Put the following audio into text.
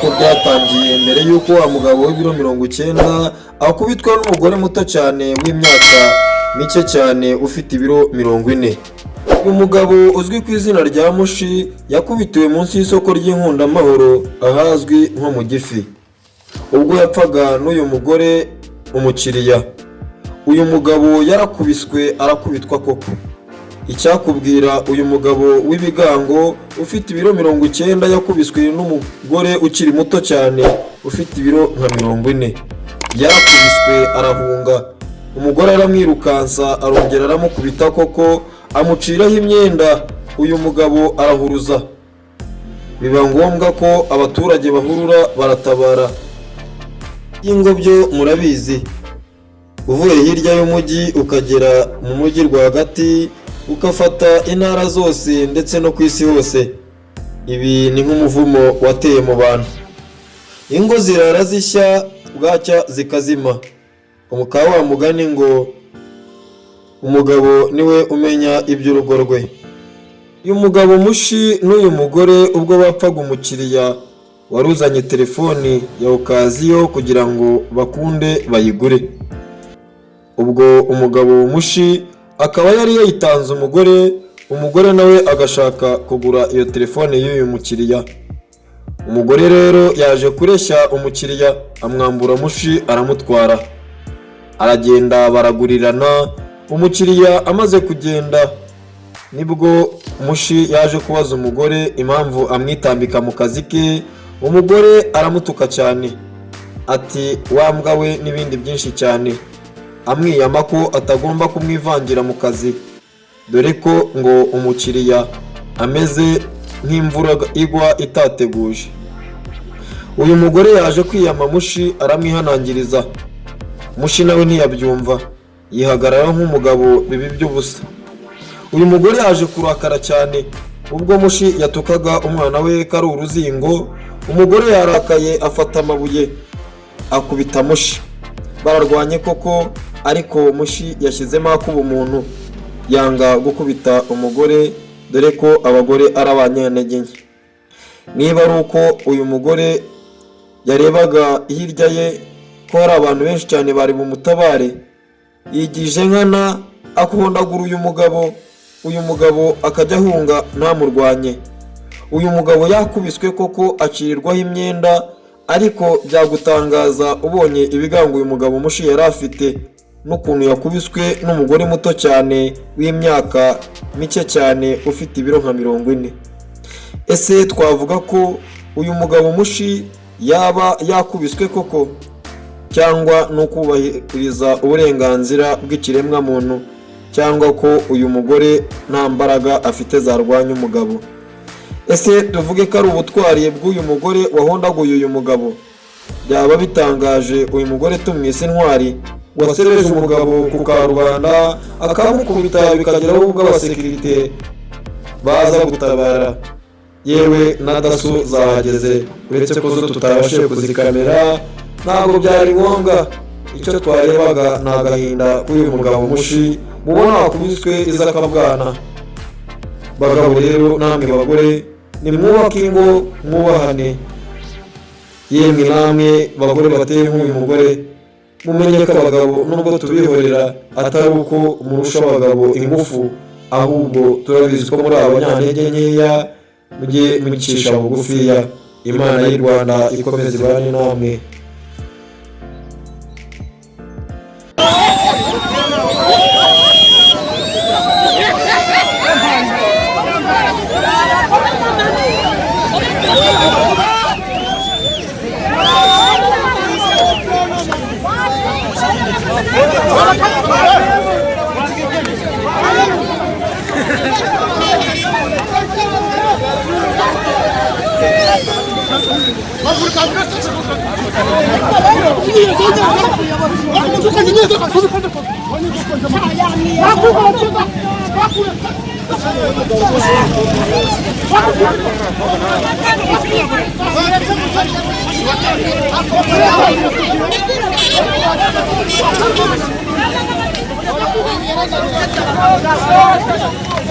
ko byatangiye mbere y'uko wa mugabo w'ibiro 90 akubitwa n'umugore muto cyane w'imyaka mike cyane ufite ibiro 40. Uyu mugabo uzwi ku izina rya Mushi yakubitiwe munsi y'isoko ry'inkundamahoro ahazwi nko mu Gifi ubwo yapfaga n'uyu mugore umukiriya. Uyu mugabo yarakubiswe arakubitwa koko. Icyakubwira uyu mugabo w'ibigango ufite ibiro 90 yakubiswe n'umugore ukiri muto cyane ufite ibiro nka 40. Yarakubiswe arahunga, umugore aramwirukansa arongera aramukubita koko amuciraho imyenda. Uyu mugabo arahuruza, biba ngombwa ko abaturage bahurura baratabara. Ingobyo murabizi, uvuye hirya y'umujyi ukagera mu mujyi rwagati ukafata intara zose ndetse no ku isi hose. Ibi ni nk'umuvumo wateye mu bantu. Ingo zirara zishya bwacya zikazima. Umukaba wa mugani ngo umugabo niwe umenya iby'urugo rwe. Uyu mugabo Mushi n'uyu mugore ubwo bapfaga umukiriya waruzanye telefoni ya okaziyo kugira ngo bakunde bayigure. Ubwo umugabo Mushi akaba yari yayitanze umugore nawe agashaka kugura iyo telefone y'uyu mukiriya. Umugore rero yaje kureshya umukiriya amwambura Mushi aramutwara. Aragenda baragurirana. Umukiriya amaze kugenda nibwo Mushi yaje kubaza umugore impamvu amwitambika mu kazi ke. Umugore aramutuka cyane ati wambwa we n'ibindi byinshi cyane, amwiyama ko atagomba kumwivangira mu kazi dore ko ngo umukiriya ameze nk'imvura igwa itateguje. Uyu mugore yaje kwiyama Mushi aramwihanangiriza. Mushi nawe ntiyabyumva, yihagarara nk'umugabo bibi by'ubusa. Uyu mugore yaje kurakara cyane ubwo Mushi yatukaga umwana we kari uruzingo. Umugore yarakaye afata amabuye akubita Mushi. Bararwanye koko ariko Mushi yashyizemo akuba umuntu yanga gukubita umugore dore ko abagore ari abanyantege nke. Niba ari uko uyu mugore yarebaga hirya ye ko hari abantu benshi cyane bari mu mutabare, yigije nkana akuhondagura uyu mugabo akajya ahunga ntamurwanye. Uyu mugabo yakubiswe koko acirirwaho imyenda, ariko byagutangaza ubonye ibigango uyu mugabo Mushi yari afite n'ukuntu yakubiswe n'umugore muto cyane w'imyaka mike cyane ufite ibiro nka 40. Ese twavuga ko uyu mugabo Mushi yaba yakubiswe koko cyangwa no kubahiriza uburenganzira bw'ikiremwa muntu, cyangwa ko uyu mugore nta mbaraga afite zarwanya umugabo? Ese tuvuge ko ari ubutwari bw'uyu mugore wahondaguye uyu mugabo? Byaba bitangaje uyu mugore tumwise intwari wasereje umugabo ku karubanda akamukubita bikageraho ubwo abasekirite baza gutabara. Yewe na daso zahageze, uretse ko zo tutabashije kuzikamera ntabwo byari ngombwa. Icyo twarebaga ni agahinda k'uyu mugabo Mushi mubona wakubiswe izakabwana. Bagabo rero namwe bagore nimwubake ingo mwubahane. Yemwe namwe bagore bateye nk'uyu mugore mumenye ko abagabo nubwo tubihorera atari uko murusha abagabo ingufu, ahubwo turabizi ko muri abanyantege nkeya mujye mucisha bugufiya. Imana y'u Rwanda ikomeze ibane namwe. Gracias.